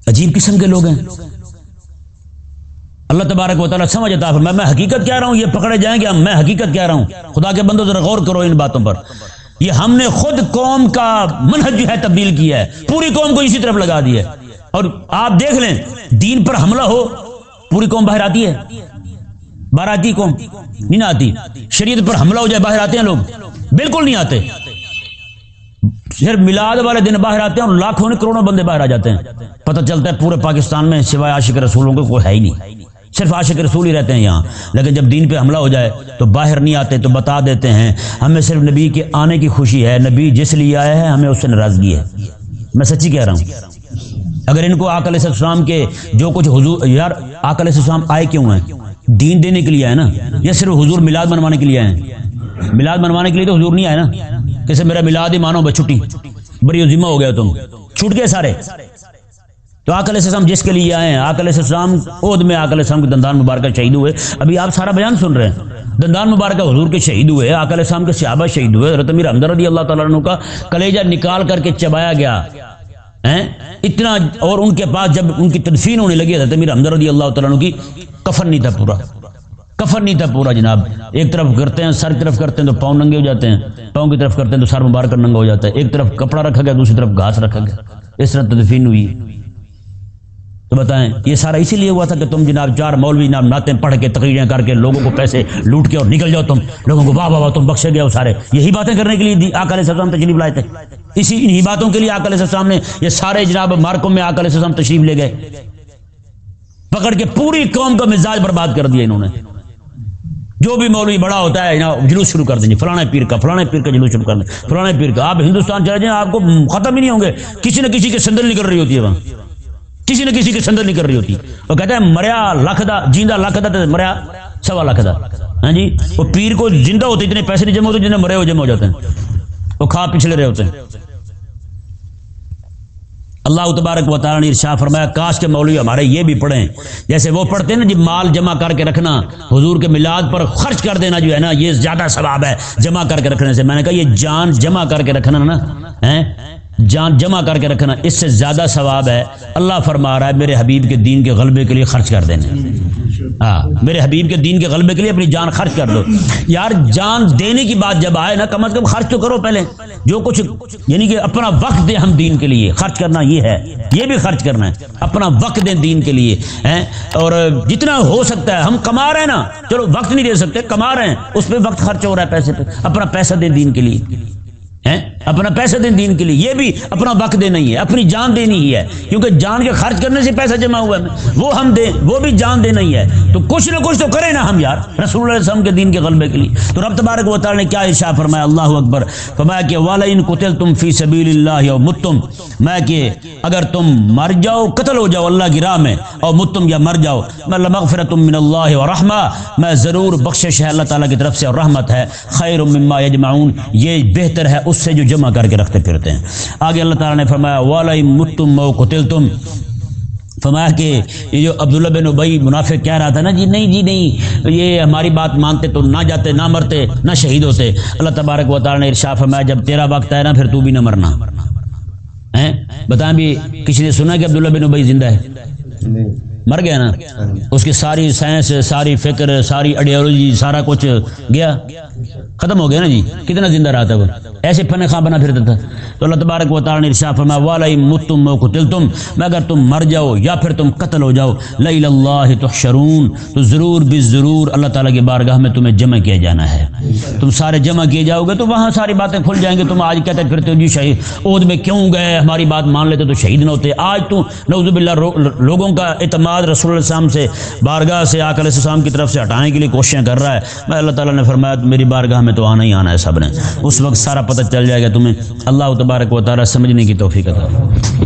عجیب قسم کے لوگ ہیں۔ اللہ تبارک و تعالیٰ سمجھ عطا فرمائے۔ میں حقیقت کہہ رہا ہوں، یہ پکڑے جائیں گے، میں حقیقت کہہ رہا ہوں، خدا کے بندو ذرا غور کرو ان باتوں پر۔ یہ ہم نے خود قوم کا منہج جو ہے تبدیل کیا ہے، پوری قوم کو اسی طرف لگا دیا ہے۔ اور آپ دیکھ لیں دین پر حملہ ہو پوری قوم باہر آتی ہے؟ باہر آتی قوم نہیں آتی۔ شریعت پر حملہ ہو جائے باہر آتے ہیں لوگ؟ بالکل نہیں آتے۔ صرف میلاد والے دن باہر آتے ہیں اور لاکھوں کروڑوں بندے باہر آ جاتے ہیں، پتہ چلتا ہے پورے پاکستان میں سوائے عاشق رسولوں کو کوئی ہے ہی نہیں، صرف عاشق رسول ہی رہتے ہیں یہاں۔ لیکن جب دین پہ حملہ ہو جائے تو باہر نہیں آتے، تو بتا دیتے ہیں ہمیں صرف نبی کے آنے کی خوشی ہے، نبی جس لیے آیا ہے ہمیں اس سے ناراضگی ہے۔ میں سچی کہہ رہا ہوں۔ اگر ان کو آقا علیہ السلام کے جو کچھ حضور، یار آقا علیہ السلام آئے کیوں ہیں؟ دین دینے کے لیے آئے نا، یا صرف حضور میلاد منوانے کے لیے آئے ہیں؟ میلاد منوانے کے لیے تو حضور نہیں آئے نا، کیسے میرا میلاد ہی مانو بس چھٹی بری ذمہ ہو گیا، تم چھوٹ گئے سارے۔ تو آقا علیہ السلام جس کے لیے آئے ہیں، آقا علیہ السلام عہد میں آقا علیہ السلام کے دندان مبارکہ شہید ہوئے، ابھی آپ سارا بیان سن رہے ہیں، دندان مبارکہ حضور کے شہید ہوئے، آقا علیہ السلام کے صحابہ شہید ہوئے، حضرت امیر حمزہ رضی اللہ تعالیٰ عنہ کا کلیجہ نکال کر کے چبایا گیا اتنا، اور ان کے پاس جب ان کی تدفین ہونے لگی حضرت امیر حمزہ رضی اللہ تعالیٰ عنہ کی کفن نہیں تھا پورا، کفن نہیں تھا پورا جناب۔ ایک طرف کرتے ہیں سر کی طرف کرتے ہیں تو پاؤں ننگے ہو جاتے ہیں، پاؤں کی طرف کرتے ہیں تو سر مبارک ننگا ہو جاتا ہے، ایک طرف کپڑا رکھا گیا دوسری طرف گھاس رکھا گیا، اس طرح تدفین ہوئی۔ تو بتائیں یہ سارا اسی لیے ہوا تھا کہ تم جناب چار مولوی جناب نعتیں پڑھ کے تقریریں کر کے لوگوں کو پیسے لوٹ کے اور نکل جاؤ، تم لوگوں کو واہ واہ واہ تم بخشے گئے ہو سارے، یہی باتیں کرنے کے لیے آقا علیہ السلام تشریف لائے تھے، انہی باتوں کے لیے آقا علیہ السلام نے یہ سارے جناب مارکوں میں آقا علیہ السلام تشریف لے گئے، پکڑ کے پوری قوم کا مزاج برباد کر دیا انہوں نے۔ جو بھی مولوی بڑا ہوتا ہے جلوس شروع کر دیں، فلاں پیر کا جلوس شروع کر دیں، فلاں پیر کا۔ آپ ہندوستان چلے جائیں آپ کو ختم ہی نہیں ہوں گے، کسی نہ کسی کے سندر نکل رہی ہوتی ہے وہاں، کسی نہ کسی کے سندر نکل رہی ہوتی ہے۔ وہ کہتے ہیں مریا لکھ دا جیندہ لکھ دا تے مریا سوا لکھ دا، ہاں جی۔ وہ پیر کو زندہ ہوتے اتنے پیسے نہیں جمع ہوتے جتنے مرے ہو جمع ہو جاتے ہیں، وہ کھا پچھلے رہے ہوتے ہیں۔ اللہ تبارک و تعالیٰ نے ارشاد فرمایا کاش کے مولوی ہمارے یہ بھی پڑھیں جیسے وہ پڑھتے ہیں نا جی، مال جمع کر کے رکھنا، حضور کے میلاد پر خرچ کر دینا جو ہے نا، یہ زیادہ ثواب ہے جمع کر کے رکھنے سے۔ میں نے کہا یہ جان جمع کر کے رکھنا نا، جان جمع کر کے رکھنا اس سے زیادہ ثواب ہے۔ اللہ فرما رہا ہے میرے حبیب کے دین کے غلبے کے لیے خرچ کر دینے، ہاں میرے حبیب کے دین کے غلبے کے لیے اپنی جان خرچ کر دو۔ یار جان دینے کی بات جب آئے نا، کم از کم خرچ تو کرو پہلے، جو کچھ یعنی کہ اپنا وقت دیں ہم دین کے لیے، خرچ کرنا یہ ہے، یہ بھی خرچ کرنا ہے، اپنا وقت دیں دین کے لیے، اور جتنا ہو سکتا ہے ہم کما رہے ہیں نا، چلو وقت نہیں دے سکتے کما رہے ہیں، اس پہ وقت خرچ ہو رہا ہے پیسے پہ، اپنا پیسہ دیں دین کے لیے، اپنا پیسہ دیں دین کے لیے، یہ بھی اپنا وقت دینا ہی ہے، اپنی جان دینی ہی ہے، کیونکہ جان کے خرچ کرنے سے پیسہ جمع ہوا ہے، وہ ہم دیں، وہ بھی جان دینا ہی ہے، تو کچھ نہ کچھ تو کریں نا ہم یار رسول اللہ علیہ وسلم کے دین کے غلبے کے لیے۔ تو رب تبارک و تعالی نے کیا ارشاد فرمایا، اللہ اکبر، فرمایا کہ وَلَئِن قُتِلْتُمْ فِي سَبِيلِ اللَّهِ أَوْ مُتُّمْ، میں کہ اگر تم مر جاؤ، قتل ہو جاؤ اللہ کی راہ میں، اور متم یا مر جاؤ، لَمَغْفِرَةٌ مِّنَ اللَّهِ وَرَحْمَةٌ، میں ضرور بخشش ہے اللہ تعالیٰ کی طرف سے اور رحمت ہے، خیر مما یجمعون، یہ بہتر ہے اس سے جو جمع کر کے رکھتے پھرتے ہیں۔ آگے اللہ تعالیٰ نے فرمایا وَلَئِن مُتُّمْ أَوْ قُتِلْتُمْ، فرمایا کہ یہ جو عبداللہ بن ابی منافق کہہ رہا تھا نا جی نہیں یہ ہماری بات مانتے تو نہ جاتے، نہ مرتے، نہ شہید ہوتے، اللہ تبارک و تعالیٰ نے ارشاد فرمایا جب تیرا وقت ہے نا پھر تو بھی نہ مرنا۔ بتائیں بھی کسی نے سنا کہ عبداللہ بن ابی زندہ ہے؟ مر گیا نا، اس کی ساری سائنس، ساری فکر، ساری آئیڈیالوجی، سارا کچھ گیا، ختم ہو گیا نا جی، کتنا زندہ رہا تھا وہ، ایسے فن خواہ بنا پھرتا تھا۔ تو اللہ تبارک و تعالیٰ نے ارشاد فرمایا وَلَئِن مُتُّمْ أَوْ قُتِلْتُمْ، میں اگر تم مر جاؤ یا پھر تم قتل ہو جاؤ، لَإِلَى اللَّهِ تُحْشَرُونَ، تو ضرور بالضرور اللہ تعالیٰ کی بارگاہ میں تمہیں جمع کیا جانا ہے، تم سارے جمع کیے جاؤ گے تو وہاں ساری باتیں کھل جائیں گے۔ تم آج کہتے پھرتے ہو جی شہید عہد میں کیوں گئے، ہماری بات مان لیتے تو شہید نہ ہوتے، آج تو نعوذ باللہ لوگوں کا اعتماد رسول اللہ علیہ وسلم سے بارگاہ سے آقا علیہ السلام کی طرف سے ہٹانے کے لیے کوششیں کر رہا ہے۔ میں اللہ تعالیٰ نے فرمایا میری بارگاہ میں تو آنا ہی آنا ہے سب نے، اس وقت سارا پتہ چل جائے گا تمہیں۔ اللہ تبارک و تعالیٰ سمجھنے کی توفیق عطا فرمائے۔